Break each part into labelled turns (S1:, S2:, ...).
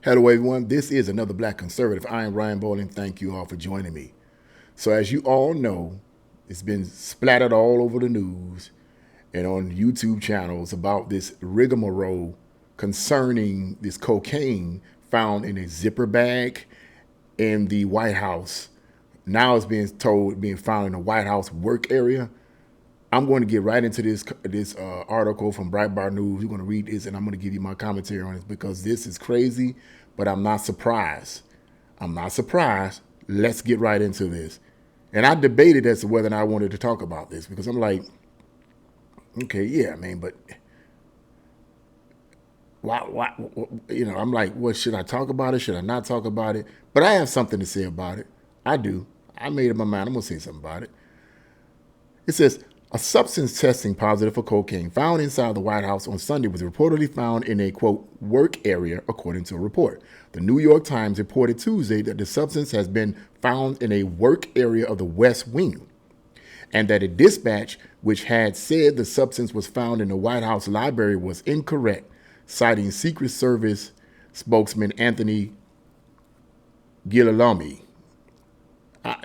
S1: Hello, everyone. This is another Black Conservative. I am Ryan Bowling. Thank you all for joining me. So, as you all know, it's been splattered all over the news and on YouTube channels about this rigmarole concerning this cocaine found in a zipper bag in the White House. Now it's being found in the White House work area. I'm going to get right into this article from Breitbart News. We're going to read this, and I'm going to give you my commentary on it because this is crazy, but I'm not surprised. I'm not surprised. Let's get right into this. And I debated as to whether or not I wanted to talk about this because I'm like, okay, yeah, man, but why, I'm like, what, should I talk about it? Should I not talk about it? But I have something to say about it. I do. I made up my mind. I'm going to say something about it. It says, a substance testing positive for cocaine found inside the White House on Sunday was reportedly found in a, quote, work area, according to a report. The New York Times reported Tuesday that the substance has been found in a work area of the West Wing, and that a dispatch which had said the substance was found in the White House library was incorrect, citing Secret Service spokesman Anthony Gillalomi.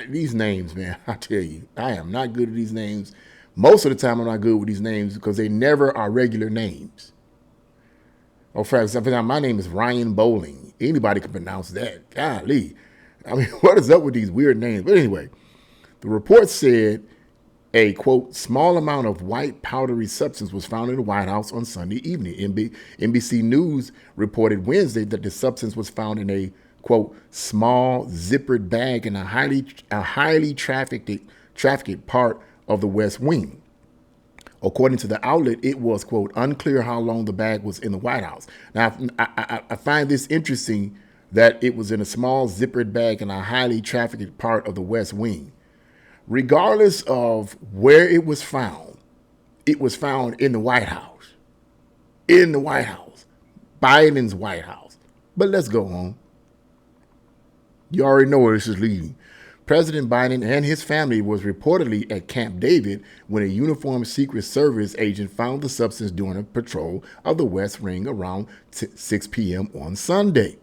S1: These names, man, I tell you, I am not good at these names. Most of the time, I'm not good with these names because they never are regular names. Oh, for example, my name is Ryan Bowling. Anybody can pronounce that. Golly. I mean, what is up with these weird names? But anyway, the report said a, quote, small amount of white powdery substance was found in the White House on Sunday evening. NBC News reported Wednesday that the substance was found in a, quote, small zippered bag in a highly trafficked part of the West Wing. According to the outlet, it was, quote, unclear how long the bag was in the White House. Now, I find this interesting that it was in a small zippered bag in a highly trafficked part of the West Wing. Regardless of where it was found in the White House. In the White House. Biden's White House. But let's go on. You already know where this is leading. President Biden and his family was reportedly at Camp David when a uniformed Secret Service agent found the substance during a patrol of the West Wing around 6 p.m. on Sunday.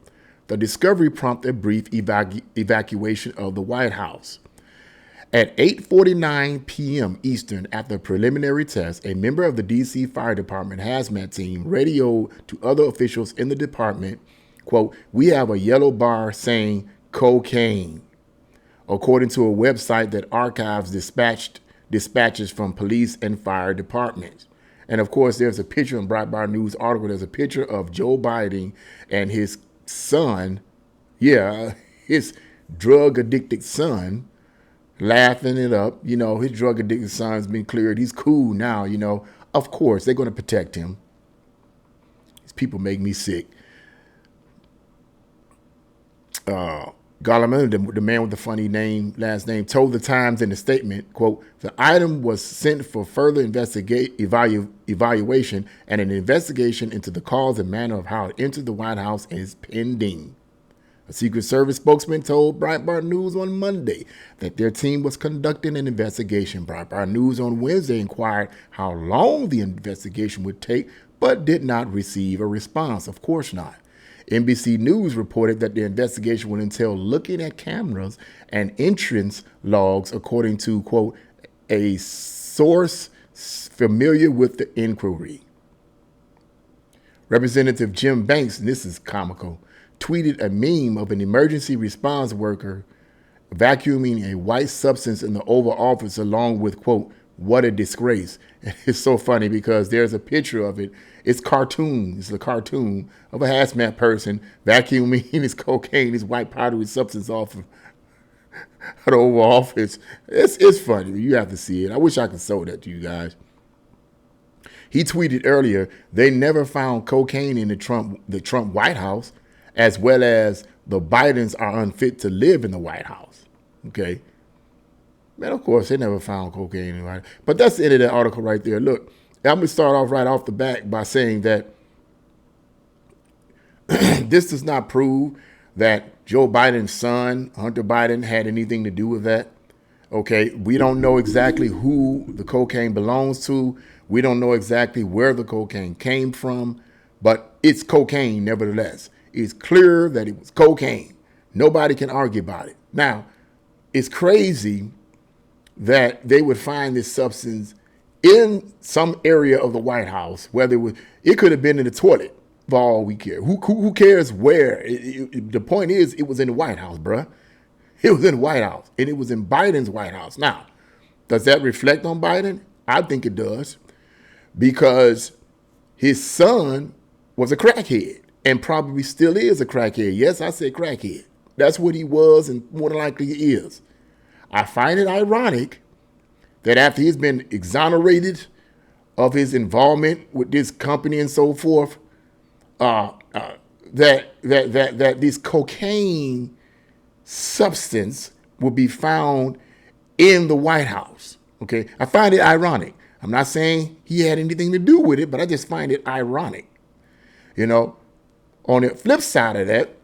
S1: The discovery prompted a brief evacuation of the White House. At 8:49 p.m. Eastern, after a preliminary test, a member of the D.C. Fire Department hazmat team radioed to other officials in the department, quote, we have a yellow bar saying cocaine, according to a website that archives dispatches from police and fire departments. And of course, there's a picture in Breitbart News article. There's a picture of Joe Biden and his son, his drug-addicted son, laughing it up. You know, his drug-addicted son's been cleared. He's cool now, you know. Of course, they're going to protect him. These people make me sick. Garland, the man with the funny last name, told the Times in a statement, quote, the item was sent for further evaluation, and an investigation into the cause and manner of how it entered the White House is pending. A Secret Service spokesman told Breitbart News on Monday that their team was conducting an investigation. Breitbart News on Wednesday inquired how long the investigation would take, but did not receive a response. Of course not. NBC News reported that the investigation would entail looking at cameras and entrance logs, according to, quote, a source familiar with the inquiry. Representative Jim Banks, and this is comical, tweeted a meme of an emergency response worker vacuuming a white substance in the Oval Office along with, quote, what a disgrace. And it's so funny because there's a picture of it. It's cartoon. It's a cartoon of a hazmat person vacuuming his cocaine, his white powdery substance off of the Oval Office. It's funny. You have to see it. I wish I could show that to you guys. He tweeted earlier, they never found cocaine in the Trump White House, as well as the Bidens are unfit to live in the White House. Okay. Man, of course, they never found cocaine in the White House. But that's the end of that article right there. Look, I'm going to start off right off the bat by saying that this does not prove that Joe Biden's son, Hunter Biden, had anything to do with that. Okay, we don't know exactly who the cocaine belongs to. We don't know exactly where the cocaine came from, but it's cocaine nevertheless. It's clear that it was cocaine. Nobody can argue about it. Now, it's crazy that they would find this substance in some area of the White House, whether it could have been in the toilet for all we care. Who cares where? The point is, it was in the White House, bruh. It was in the White House, and it was in Biden's White House. Now, does that reflect on Biden? I think it does, because his son was a crackhead and probably still is a crackhead. Yes, I said crackhead. That's what he was, and more than likely he is. I find it ironic that after he's been exonerated of his involvement with this company and so forth, that this cocaine substance will be found in the White House. Okay, I find it ironic. I'm not saying he had anything to do with it, but I just find it ironic. You know, on the flip side of that,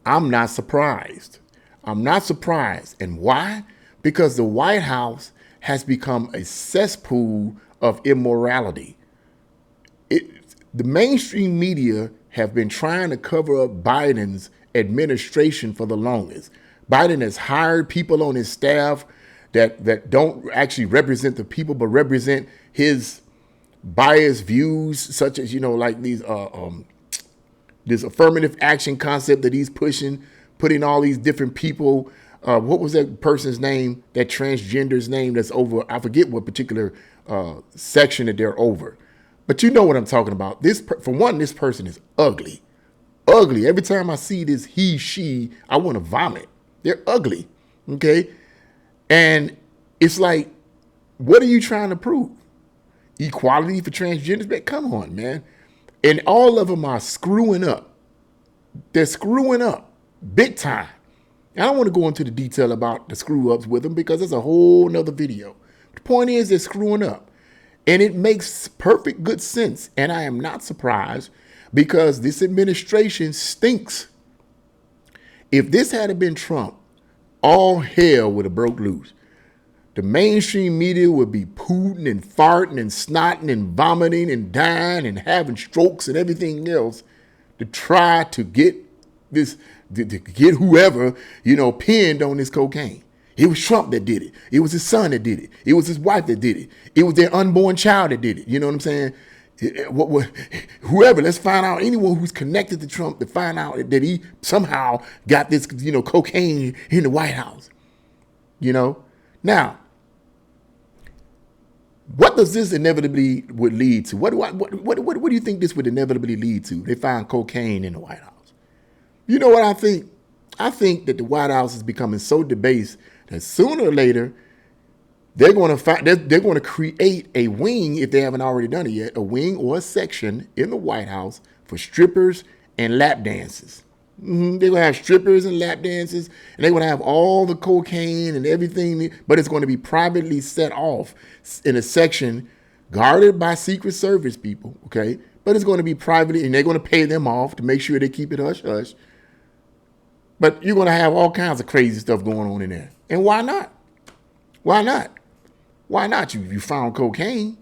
S1: I'm not surprised. I'm not surprised. And why? Because the White House has become a cesspool of immorality. The mainstream media have been trying to cover up Biden's administration for the longest. Biden has hired people on his staff that don't actually represent the people, but represent his biased views, such as, like these this affirmative action concept that he's pushing, putting all these different people. What was that person's name? That transgender's name that's over? I forget what particular section that they're over. But you know what I'm talking about. For one, this person is ugly. Ugly. Every time I see this he, she, I want to vomit. They're ugly. Okay? And it's like, what are you trying to prove? Equality for transgenders? Man, come on, man. And all of them are screwing up. They're screwing up big time. I don't want to go into the detail about the screw ups with them because that's a whole nother video. The point is, they're screwing up. And it makes perfect good sense. And I am not surprised, because this administration stinks. If this had been Trump, all hell would have broke loose. The mainstream media would be pooting and farting and snotting and vomiting and dying and having strokes and everything else to try to get this, to get whoever, pinned on this cocaine. It was Trump that did it. It was his son that did it. It was his wife that did it. It was their unborn child that did it. You know what I'm saying? Whoever, let's find out, anyone who's connected to Trump, to find out that he somehow got this, cocaine in the White House. Now, what does this inevitably would lead to? What do you think this would inevitably lead to? They find cocaine in the White House. You know what I think? I think that the White House is becoming so debased that sooner or later they're going to create a wing, if they haven't already done it yet, a wing or a section in the White House for strippers and lap dances. They're going to have strippers and lap dances, and they're going to have all the cocaine and everything, but it's going to be privately set off in a section guarded by Secret Service people, okay? But it's going to be privately, and they're going to pay them off to make sure they keep it hush-hush. But you're going to have all kinds of crazy stuff going on in there. And why not? Why not? Why not? You found cocaine.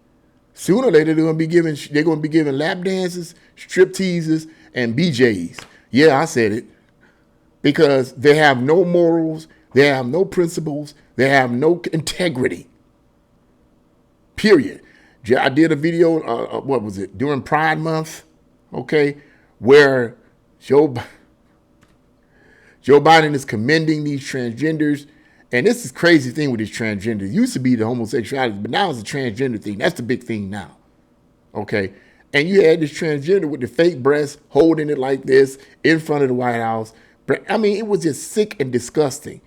S1: Sooner or later, they're going to be giving lap dances, strip teases, and BJs. Yeah, I said it. Because they have no morals, they have no principles, they have no integrity. Period. I did a video, during Pride Month, okay, where Joe Biden is commending these transgenders. And this is crazy thing with these transgenders. It used to be the homosexuality, but now it's a transgender thing. That's the big thing now. Okay. And you had this transgender with the fake breasts holding it like this in front of the White House. I mean, it was just sick and disgusting.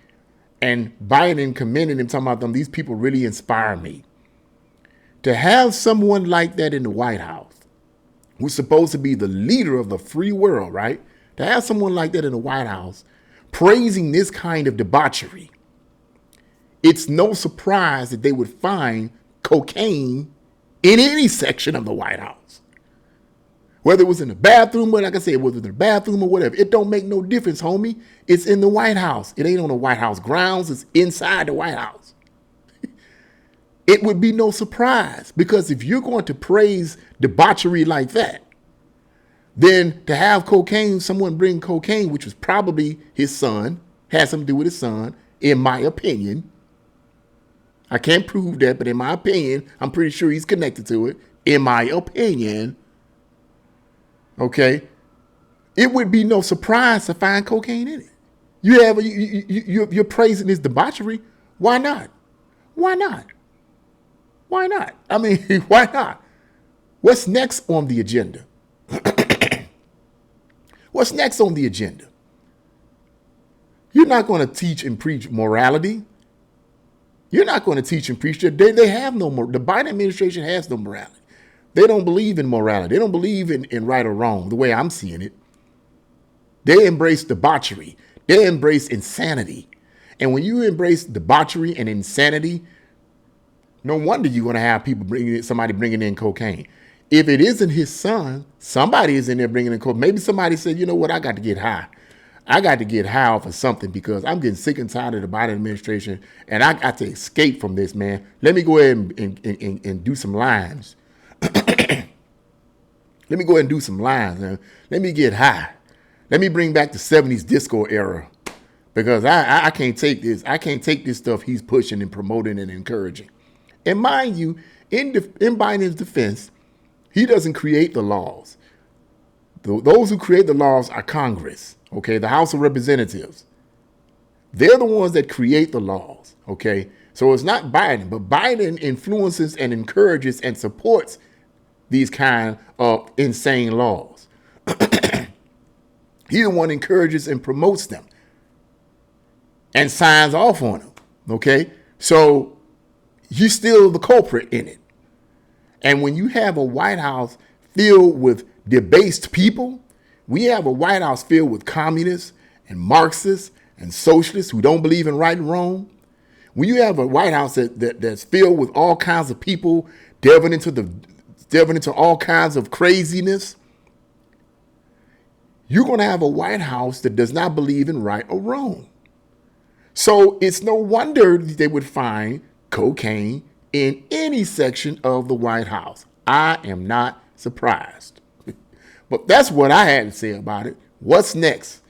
S1: And Biden commending him, talking about them, these people really inspire me. To have someone like that in the White House, who's supposed to be the leader of the free world, right? To have someone like that in the White House praising this kind of debauchery, it's no surprise that they would find cocaine in any section of the White House. Whether it was in the bathroom, or like I said, whether it was in the bathroom or whatever, it don't make no difference, homie. It's in the White House. It ain't on the White House grounds. It's inside the White House. It would be no surprise, because if you're going to praise debauchery like that, Then to have cocaine, someone bring cocaine, which was probably his son, had something to do with his son, in my opinion. I can't prove that, but in my opinion, I'm pretty sure he's connected to it. In my opinion, okay, it would be no surprise to find cocaine in it. You're praising his debauchery. Why not? Why not? Why not? I mean, why not? What's next on the agenda? What's next on the agenda? You're not going to teach and preach morality. You're not going to teach and preach that. They have no more. The Biden administration has no morality. They don't believe in morality. They don't believe in right or wrong, the way I'm seeing it. They embrace debauchery. They embrace insanity. And when you embrace debauchery and insanity, no wonder you're going to have somebody bringing in cocaine. If it isn't his son, somebody is in there bringing in cocaine. Maybe somebody said, you know what, I got to get high. I got to get high off of something because I'm getting sick and tired of the Biden administration, and I got to escape from this, man. Let me go ahead and do some lines. Let me go ahead and do some lines, man. Let me get high. Let me bring back the 70s disco era because I can't take this. I can't take this stuff he's pushing and promoting and encouraging. And mind you, in Biden's defense, he doesn't create the laws. Those who create the laws are Congress, okay, the House of Representatives. They're the ones that create the laws, okay? So it's not Biden, but Biden influences and encourages and supports these kind of insane laws. He's the one who encourages and promotes them and signs off on them, okay? So he's still the culprit in it. And when you have a White House filled with debased people, we have a White House filled with communists and Marxists and socialists who don't believe in right and wrong. When you have a White House that's filled with all kinds of people delving into all kinds of craziness, you're going to have a White House that does not believe in right or wrong. So it's no wonder they would find cocaine in any section of the White House. I am not surprised. But that's what I had to say about it. What's next?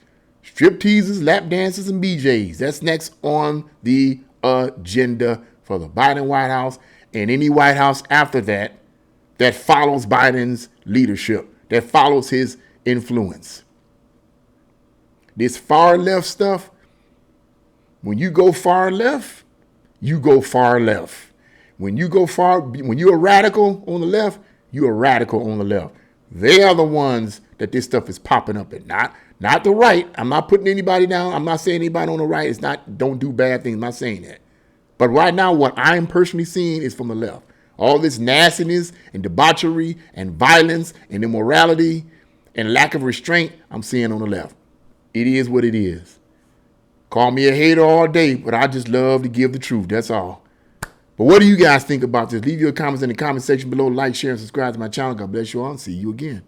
S1: Strip teasers, lap dances, and BJs. That's next on the agenda for the Biden White House and any White House after that follows Biden's leadership, that follows his influence. This far left stuff, when you go far left, you go far left. When you're a radical on the left, you're a radical on the left. They are the ones that this stuff is popping up in, not the right. I'm not putting anybody down. I'm not saying anybody on the right is don't do bad things. I'm not saying that. But right now, what I'm personally seeing is from the left. All this nastiness and debauchery and violence and immorality and lack of restraint, I'm seeing on the left. It is what it is. Call me a hater all day, but I just love to give the truth. That's all. But what do you guys think about this? Leave your comments in the comment section below. Like, share, and subscribe to my channel. God bless you all and see you again.